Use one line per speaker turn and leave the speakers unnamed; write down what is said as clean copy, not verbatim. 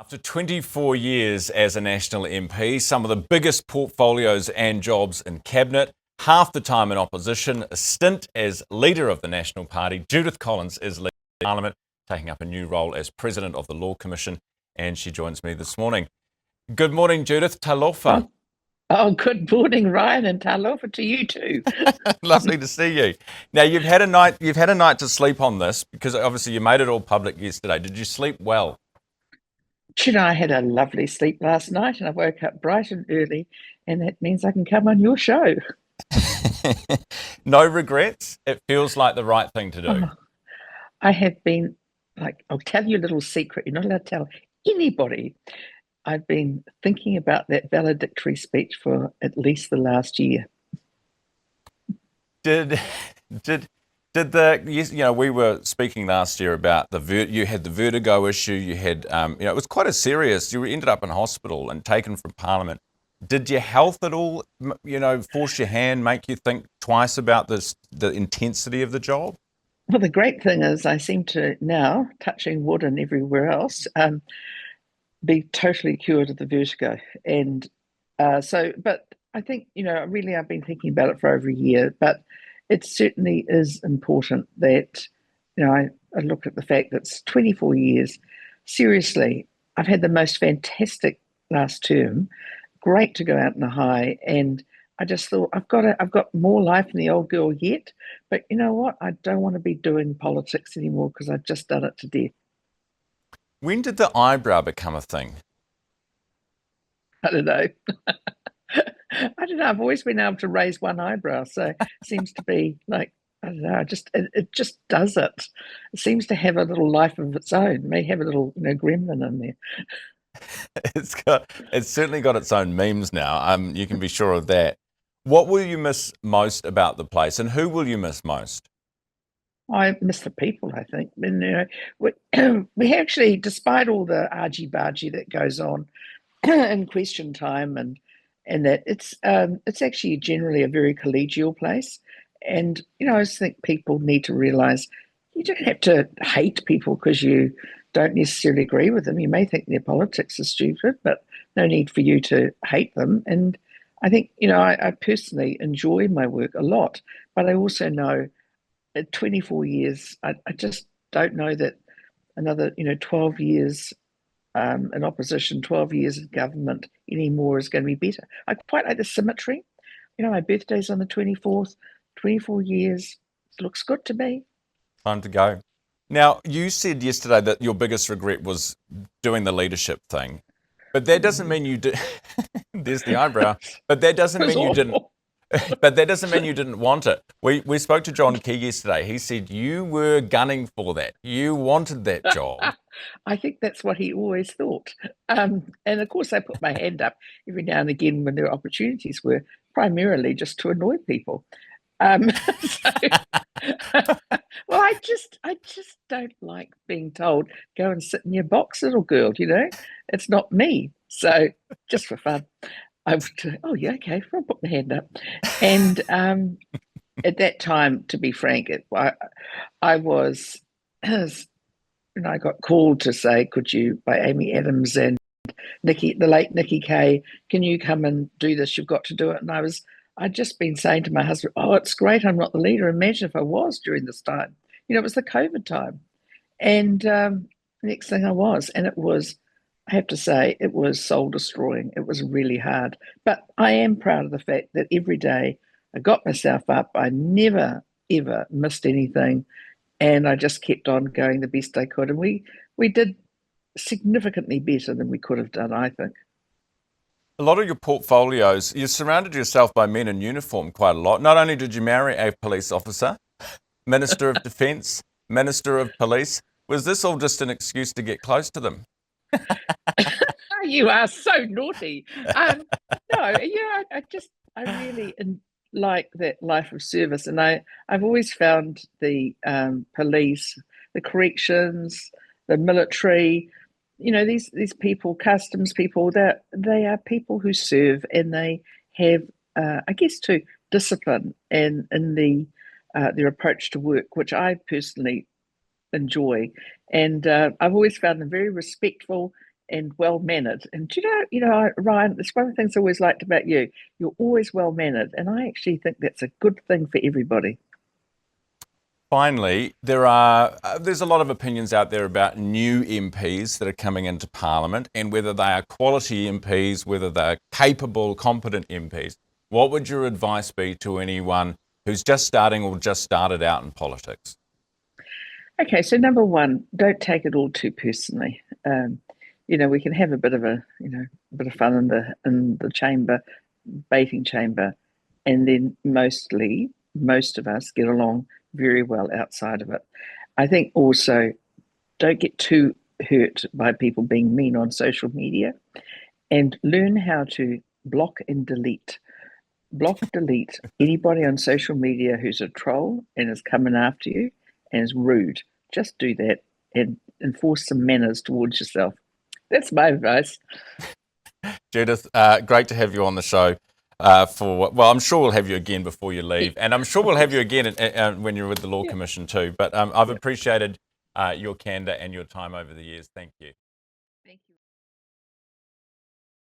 After 24 years as a National MP, some of the biggest portfolios and jobs in Cabinet, half the time in opposition, a stint as leader of the National Party, Judith Collins is leading Parliament, taking up a new role as President of the Law Commission, and she joins me this morning. Good morning, Judith. Talofa.
Good morning, Ryan, and talofa to you too.
Lovely to see you. Now you've had a night to sleep on this because obviously you made it all public yesterday. Did you sleep well?
I had a lovely sleep last night and I woke up bright and early, and that means I can come on your show.
No regrets? It feels like the right thing to do.
Oh, I have been, I'll tell you a little secret. You're not allowed to tell anybody. I've been thinking about that valedictory speech for at least the last year.
Did we were speaking last year about you had the vertigo issue, you had, it was quite you ended up in hospital and taken from Parliament. Did your health at all, force your hand, make you think twice about the intensity of the job?
Well, the great thing is I seem to now, touching wood and everywhere else, be totally cured of the vertigo. And but I think, really I've been thinking about it for over a year, but it certainly is important that, I look at the fact that it's 24 years. Seriously, I've had the most fantastic last term, great to go out in the high. And I just thought, I've got more life than the old girl yet. But you know what? I don't want to be doing politics anymore because I've just done it to death.
When did the eyebrow become a thing?
I don't know. I don't know. I've always been able to raise one eyebrow, so it seems to be like, I don't know. It just does it. It seems to have a little life of its own. It may have a little gremlin in there.
It's certainly got its own memes now. You can be sure of that. What will you miss most about the place, and who will you miss most?
I miss the people, I think. And, we actually, despite all the argy-bargy that goes on in question time and that it's actually generally a very collegial place. And, I just think people need to realise you don't have to hate people because you don't necessarily agree with them. You may think their politics are stupid, but no need for you to hate them. And I think, I personally enjoy my work a lot, but I also know at 24 years, I just don't know that another, 12 years in opposition, 12 years in government anymore is going to be better. I quite like the symmetry. My birthday's on the 24th, 24 years. Looks good to me.
Time to go. Now, you said yesterday that your biggest regret was doing the leadership thing, but that doesn't mean you did. There's the eyebrow, but that doesn't mean you didn't. But that doesn't mean you didn't want it. We spoke to John Key yesterday. He said you were gunning for that. You wanted that job.
I think that's what he always thought. And of course, I put my hand up every now and again when there were opportunities, were primarily just to annoy people. So, well, I just don't like being told, go and sit in your box, little girl. It's not me. So just for fun, I would say, oh yeah, okay, I'll put my hand up. And at that time, to be frank, I was, and I got called to say, could you, by Amy Adams and the late Nikki Kay, can you come and do this? You've got to do it. And I'd just been saying to my husband, oh, it's great, I'm not the leader. Imagine if I was during this time. It was the COVID time. And the next thing I was, and it was, I have to say, it was soul destroying. It was really hard. But I am proud of the fact that every day I got myself up. I never, ever missed anything. And I just kept on going the best I could. And we did significantly better than we could have done, I think.
A lot of your portfolios, you surrounded yourself by men in uniform quite a lot. Not only did you marry a police officer, Minister of Defence, Minister of Police, was this all just an excuse to get close to them?
You are so naughty. No, yeah, I really like that life of service, and I've always found the police, the corrections, the military, these people, customs people, that they are people who serve, and they have, I guess, too, discipline in their approach to work, which I personally enjoy. And I've always found them very respectful and well-mannered. And do Ryan, it's one of the things I always liked about you. You're always well-mannered, and I actually think that's a good thing for everybody.
Finally, there's a lot of opinions out there about new MPs that are coming into Parliament and whether they are quality MPs, whether they're capable, competent MPs. What would your advice be to anyone who's just starting or just started out in politics?
Okay, so number one, don't take it all too personally. We can have a bit of a bit of fun in the chamber, baiting chamber, and then most of us get along very well outside of it. I think also don't get too hurt by people being mean on social media, and learn how to block and delete. Block, delete anybody on social media who's a troll and is coming after you and is rude. Just do that and enforce some manners towards yourself. That's my advice.
Judith, great to have you on the show. I'm sure we'll have you again before you leave, and I'm sure we'll have you again when you're with the Law Commission too. But I've appreciated your candour and your time over the years. Thank you.